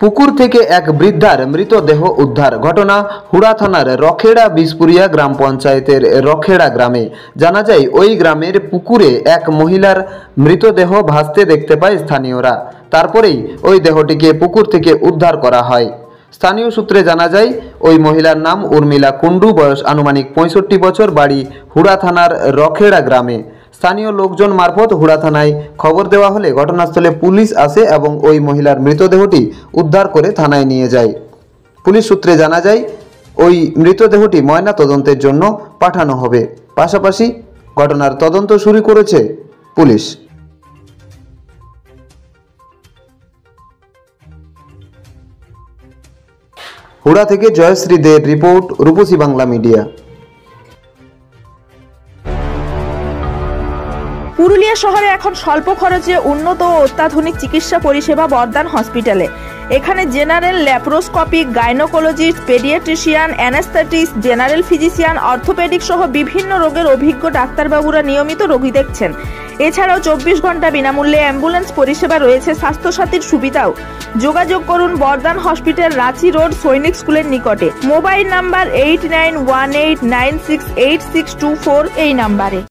পুকুর থেকে এক বৃদ্ধার মৃতদেহ উদ্ধার। ঘটনা হুড়া থানার রখেড়া বিসপুরিয়া গ্রাম পঞ্চায়েতের রখেড়া গ্রামে। জানা যায়, ওই গ্রামের পুকুরে এক মহিলার মৃতদেহ ভাসতে দেখতে পায় স্থানীয়রা। তারপরেই ওই দেহটিকে পুকুর থেকে উদ্ধার করা হয়। স্থানীয় সূত্রে জানা যায়, ওই মহিলার নাম উর্মিলা কুন্ডু, বয়স আনুমানিক 65 বছর, বাড়ি হুড়া থানার রখেড়া গ্রামে। স্থানীয় লোকজন মারফত হুড়া থানায় খবর দেওয়া হলে ঘটনাস্থলে পুলিশ আসে এবং ওই মহিলার মৃতদেহটি উদ্ধার করে থানায় নিয়ে যায়। পুলিশ সূত্রে জানা যায়, ওই মৃতদেহটি ময়না তদন্তের জন্য পাঠানো হবে। পাশাপাশি ঘটনার তদন্ত শুরু করেছে পুলিশ। হুড়া থেকে জয়শ্রী দের রিপোর্ট, রূপসী বাংলা মিডিয়া। পুরুলিয়া শহরে এখন স্বল্প খরচে উন্নত ও অত্যাধুনিক চিকিৎসা পরিষেবা বর্দান হসপিটালে। এখানে general, laparoscopic, gynaecologist, paediatrician, anaesthetist, general physician, orthopaedic সহ বিভিন্ন রোগের অভিজ্ঞ ডাক্তারবাবুরা নিয়মিত রোগী দেখছেন। এছাড়াও 24 ঘন্টা বিনামূল্যে অ্যাম্বুলেন্স পরিষেবা রয়েছে। স্বাস্থ্যসাথীর সুবিধাও। যোগাযোগ করুন বর্দান হসপিটাল, রাঁচি রোড, সৈনিক স্কুলের নিকটে। মোবাইল নাম্বার 8918968624 এই নাম্বারে।